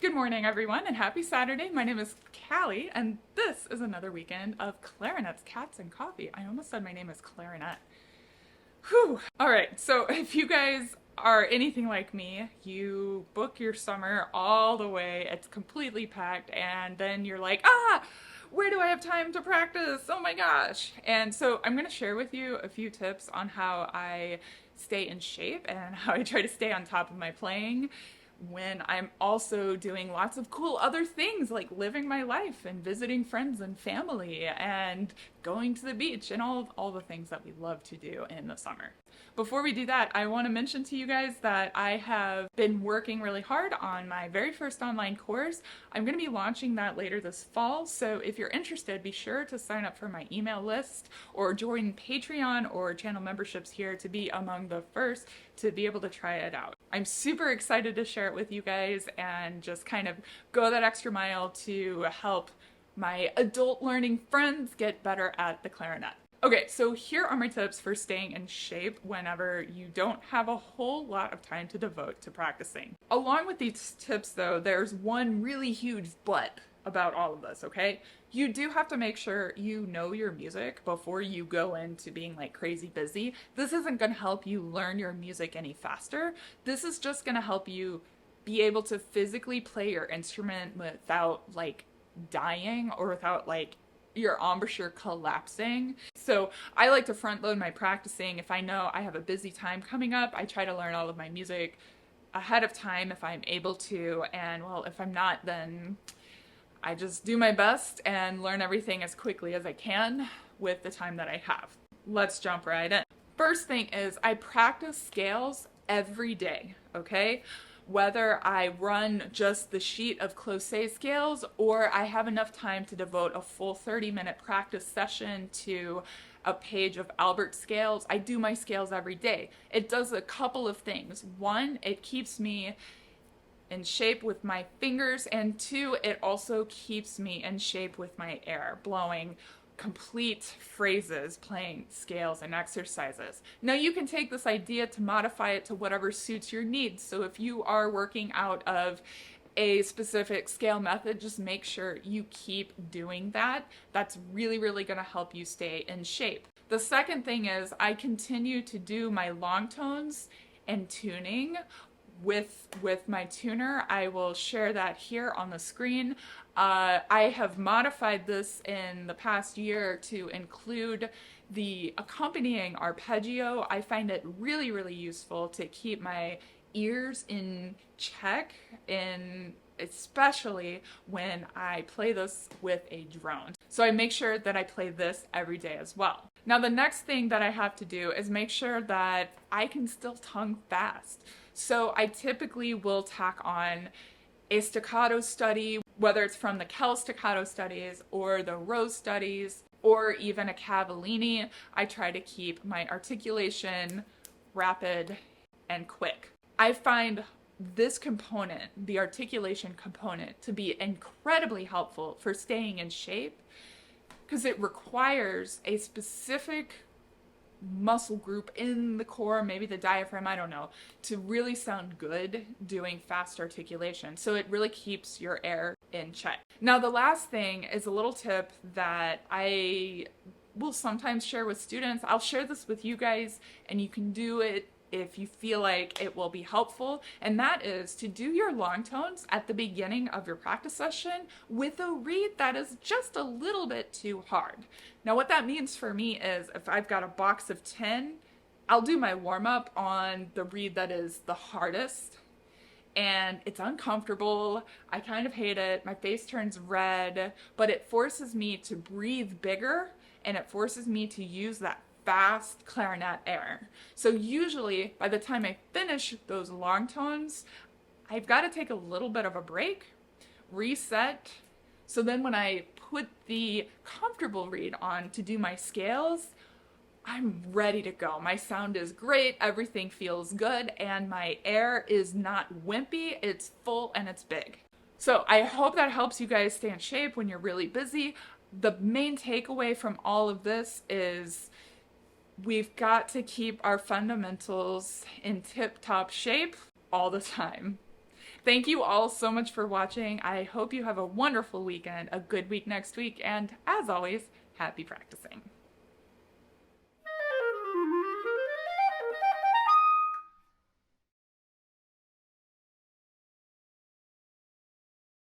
Good morning, everyone, and happy Saturday. My name is Callie, and this is another weekend of clarinets, cats, and coffee. I almost said my name is Clarinet. Whew. All right, so if you guys are anything like me, you book your summer all the way, it's completely packed, and then you're like, where do I have time to practice? Oh my gosh. And so I'm going to share with you a few tips on how I stay in shape and how I try to stay on top of my playing when I'm also doing lots of cool other things like living my life and visiting friends and family and going to the beach and all the things that we love to do in the summer. Before we do that, I want to mention to you guys that I have been working really hard on my very first online course. I'm going to be launching that later this fall, so if you're interested, be sure to sign up for my email list or join Patreon or channel memberships here to be among the first to be able to try it out. I'm super excited to share it with you guys and just kind of go that extra mile to help my adult learning friends get better at the clarinet. Okay, so here are my tips for staying in shape whenever you don't have a whole lot of time to devote to practicing. Along with these tips though, there's one really huge but about all of this, okay? You do have to make sure you know your music before you go into being like crazy busy. This isn't gonna help you learn your music any faster. This is just gonna help you be able to physically play your instrument without like dying or without like your embouchure collapsing. So I like to front load my practicing. If I know I have a busy time coming up, I try to learn all of my music ahead of time if I'm able to, and well, if I'm not, then I just do my best and learn everything as quickly as I can with the time that I have. Let's jump right in. First thing is I practice scales every day, okay? Whether I run just the sheet of closé scales or I have enough time to devote a full 30-minute practice session to a page of Albert scales, I do my scales every day. It does a couple of things. One, it keeps me in shape with my fingers, and two, it also keeps me in shape with my air, blowing complete phrases, playing scales and exercises. Now you can take this idea to modify it to whatever suits your needs. So if you are working out of a specific scale method, just make sure you keep doing that. That's really, really gonna help you stay in shape. The second thing is I continue to do my long tones and tuning with my tuner. I will share that here on the screen. I have modified this in the past year to include the accompanying arpeggio. I find it really, really useful to keep my ears in check, especially when I play this with a drone. So I make sure that I play this every day as well. Now the next thing that I have to do is make sure that I can still tongue fast. So I typically will tack on a staccato study, whether it's from the Kell staccato studies or the Rose studies or even a Cavallini. I try to keep my articulation rapid and quick. I find this component, the articulation component, to be incredibly helpful for staying in shape because it requires a specific muscle group in the core, maybe the diaphragm, I don't know, to really sound good doing fast articulation. So it really keeps your air in check. Now the last thing is a little tip that I will sometimes share with students. I'll share this with you guys and you can do it if you feel like it will be helpful, and that is to do your long tones at the beginning of your practice session with a reed that is just a little bit too hard. Now what that means for me is if I've got a box of 10, I'll do my warm-up on the reed that is the hardest, and it's uncomfortable. I kind of hate it. My face turns red, but it forces me to breathe bigger and it forces me to use that fast clarinet air. So usually by the time I finish those long tones, I've got to take a little bit of a break, reset, so then when I put the comfortable reed on to do my scales, I'm ready to go. My sound is great, everything feels good, and my air is not wimpy, it's full and it's big. So I hope that helps you guys stay in shape when you're really busy. The main takeaway from all of this is we've got to keep our fundamentals in tip-top shape all the time. Thank you all so much for watching. I hope you have a wonderful weekend, a good week next week, and as always, happy practicing.